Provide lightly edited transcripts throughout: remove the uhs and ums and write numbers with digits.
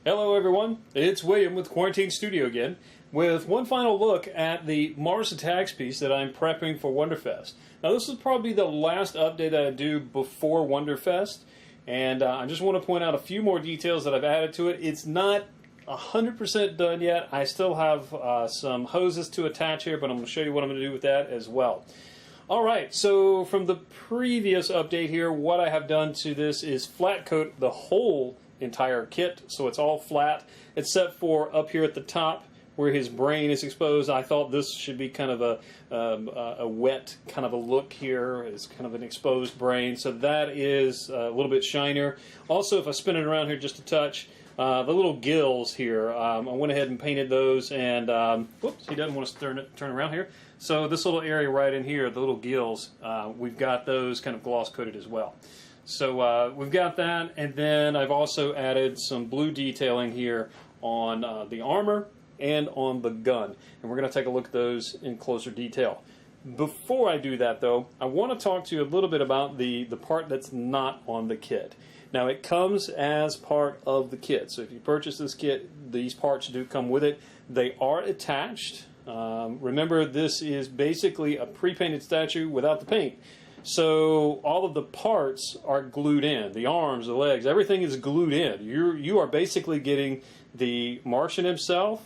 Hello everyone, it's William with Quarantine Studio again, with one final look at the Mars Attacks piece that I'm prepping for Wonderfest. Now this is probably the last update that I do before Wonderfest, and I just want to point out a few more details that I've added to it. It's not 100% done yet. I still have some hoses to attach here, but I'm going to show you what I'm going to do with that as well. Alright, so from the previous update here, what I have done to this is flat coat the whole entire kit, so it's all flat except for up here at the top where his brain is exposed. I thought this should be kind of a wet kind of a look here. It's kind of an exposed brain, so that is a little bit shinier. Also, if I spin it around here just a touch, the little gills here, I went ahead and painted those, and whoops, he doesn't want to turn around here. So this little area right in here, the little gills, we've got those kind of gloss coated as well. So we've got that, and then I've also added some blue detailing here on the armor and on the gun. And we're going to take a look at those in closer detail. Before I do that, though, I want to talk to you a little bit about the part that's not on the kit. Now, it comes as part of the kit. So if you purchase this kit, these parts do come with it. They are attached. Remember, this is basically a pre-painted statue without the paint. So all of the parts are glued in. The arms, the legs, everything is glued in. You are basically getting the Martian himself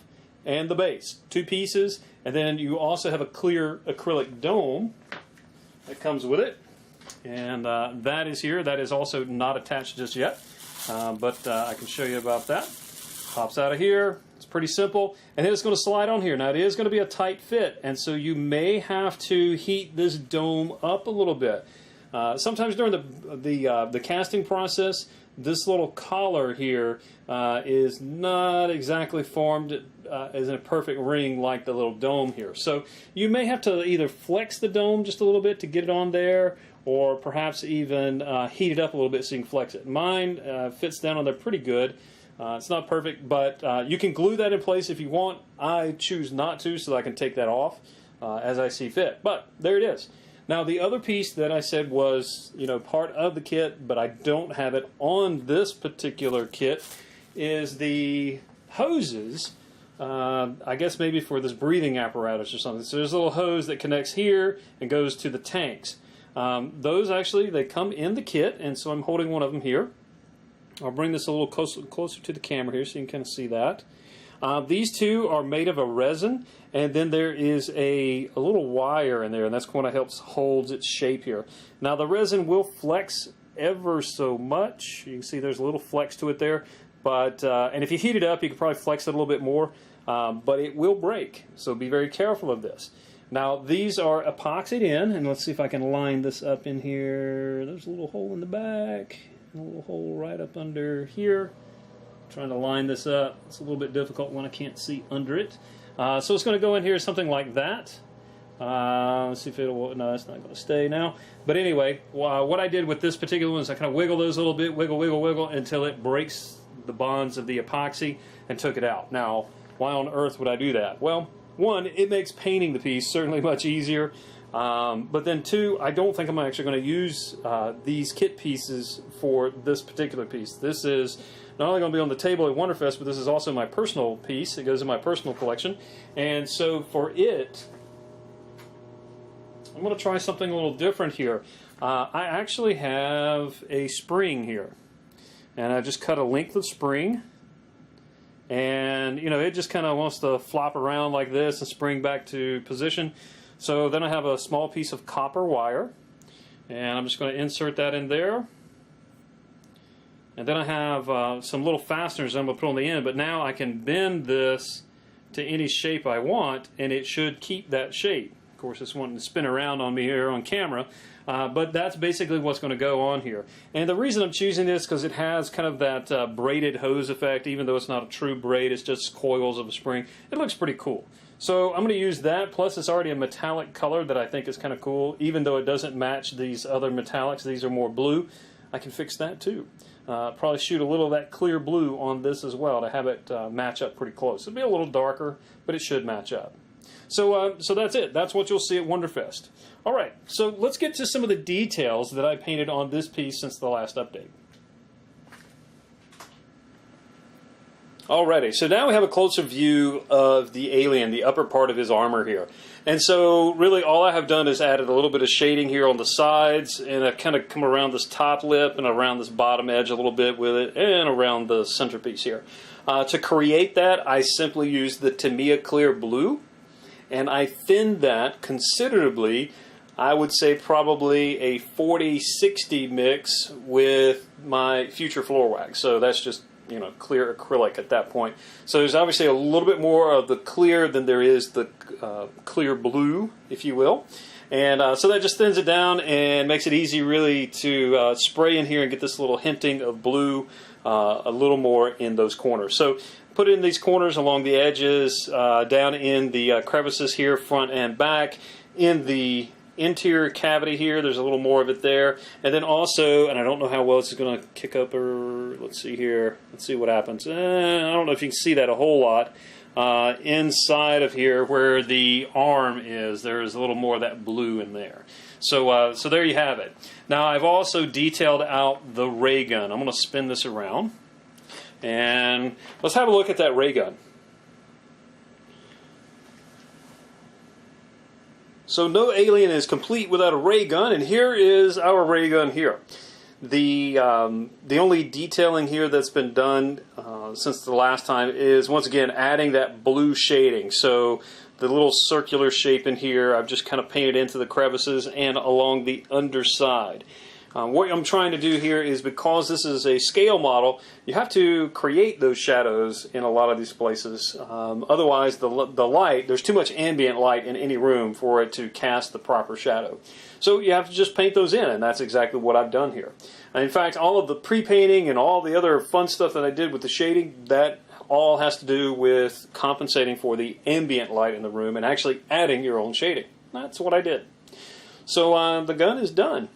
and the base, two pieces, and then you also have a clear acrylic dome that comes with it, and that is here. That is also not attached just yet, but I can show you about that. Pops out of here. It's pretty simple, and then it's going to slide on here. Now it is going to be a tight fit, and so you may have to heat this dome up a little bit. Sometimes during the casting process, this little collar here is not exactly formed as a perfect ring like the little dome here. So you may have to either flex the dome just a little bit to get it on there, or perhaps even heat it up a little bit so you can flex it. Mine fits down on there pretty good. It's not perfect, but you can glue that in place if you want. I choose not to, so that I can take that off as I see fit. But there it is. Now, the other piece that I said was, part of the kit, but I don't have it on this particular kit, is the hoses. I guess maybe for this breathing apparatus or something. So there's a little hose that connects here and goes to the tanks. Those actually, they come in the kit, and so I'm holding one of them here. I'll bring this a little closer to the camera here so you can kind of see that. These two are made of a resin, and then there is a little wire in there, and that's what helps hold its shape here. Now the resin will flex ever so much. You can see there's a little flex to it there, but and if you heat it up, you can probably flex it a little bit more, but it will break, so be very careful of this. Now these are epoxied in, and let's see if I can line this up in here. There's a little hole in the back. A little hole right up under here. Trying to line this up. It's a little bit difficult when I can't see under it. So it's going to go in here something like that. Let's see if it'll. No, it's not going to stay now. But anyway, what I did with this particular one is I kind of wiggle those a little bit, wiggle until it breaks the bonds of the epoxy and took it out. Now, why on earth would I do that? Well, one, it makes painting the piece certainly much easier. But then two, I don't think I'm actually going to use these kit pieces for this particular piece. This is not only going to be on the table at Wonderfest, but this is also my personal piece. It goes in my personal collection. And so for it, I'm going to try something a little different here. I actually have a spring here. And I just cut a length of spring. And, it just kind of wants to flop around like this and spring back to position. So then I have a small piece of copper wire, and I'm just going to insert that in there. And then I have some little fasteners I'm going to put on the end, but now I can bend this to any shape I want, and it should keep that shape. Of course, it's wanting to spin around on me here on camera, but that's basically what's going to go on here. And the reason I'm choosing this is because it has kind of that braided hose effect, even though it's not a true braid, it's just coils of a spring. It looks pretty cool. So I'm going to use that, plus it's already a metallic color that I think is kind of cool. Even though it doesn't match these other metallics, these are more blue, I can fix that too. Probably shoot a little of that clear blue on this as well to have it match up pretty close. It'll be a little darker, but it should match up. So that's it. That's what you'll see at Wonderfest. All right, so let's get to some of the details that I painted on this piece since the last update. Alrighty, so now we have a closer view of the alien, the upper part of his armor here. And so really all I have done is added a little bit of shading here on the sides, and I've kind of come around this top lip and around this bottom edge a little bit with it, and around the centerpiece here. To create that, I simply used the Tamiya Clear Blue, and I thinned that considerably. I would say probably a 40-60 mix with my future floor wax. So that's just, you know, clear acrylic at that point. So there's obviously a little bit more of the clear than there is the clear blue, if you will. And so that just thins it down and makes it easy really to spray in here and get this little hinting of blue a little more in those corners. So put in these corners along the edges, down in the crevices here, front and back, in the interior cavity here, there's a little more of it there, and then also, and I don't know how well this is going to kick up, or let's see here, let's see what happens. I don't know if you can see that a whole lot. Inside of here where the arm is, there is a little more of that blue in there. So so there you have it. Now I've also detailed out the ray gun. I'm going to spin this around, and let's have a look at that ray gun. So no alien is complete without a ray gun, and here is our ray gun here. The only detailing here that's been done since the last time is, once again, adding that blue shading. So the little circular shape in here, I've just kind of painted into the crevices and along the underside. What I'm trying to do here is, because this is a scale model, you have to create those shadows in a lot of these places. Otherwise, the light, there's too much ambient light in any room for it to cast the proper shadow. So you have to just paint those in, and that's exactly what I've done here. And in fact, all of the pre-painting and all the other fun stuff that I did with the shading, that all has to do with compensating for the ambient light in the room and actually adding your own shading. That's what I did. So the gun is done.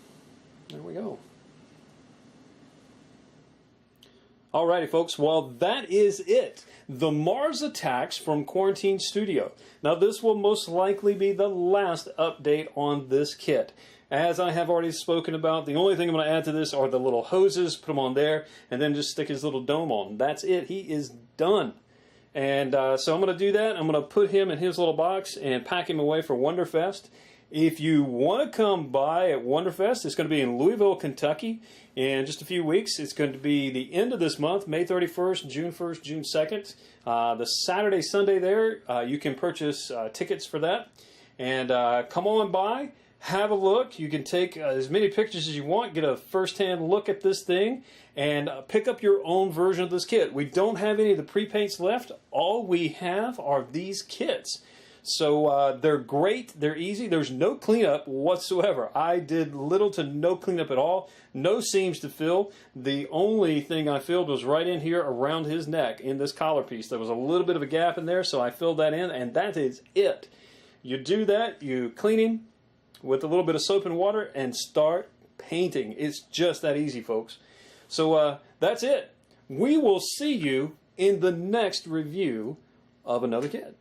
There we go. Alrighty, folks. Well, that is it. The Mars Attacks from Quarantine Studio. Now, this will most likely be the last update on this kit. As I have already spoken about, the only thing I'm going to add to this are the little hoses, put them on there, and then just stick his little dome on. That's it. He is done. And so I'm going to do that. I'm going to put him in his little box and pack him away for Wonderfest. If you want to come by at Wonderfest, it's going to be in Louisville, Kentucky in just a few weeks. It's going to be the end of this month, May 31st, June 1st, June 2nd. The Saturday, Sunday there, you can purchase tickets for that. And come on by, have a look. You can take as many pictures as you want, get a first-hand look at this thing, and pick up your own version of this kit. We don't have any of the pre-paints left. All we have are these kits. So they're great, they're easy, there's no cleanup whatsoever. I did little to no cleanup at all, no seams to fill. The only thing I filled was right in here around his neck in this collar piece. There was a little bit of a gap in there, so I filled that in, and that is it. You do that, you clean him with a little bit of soap and water, and start painting. It's just that easy, folks. So that's it. We will see you in the next review of another kit.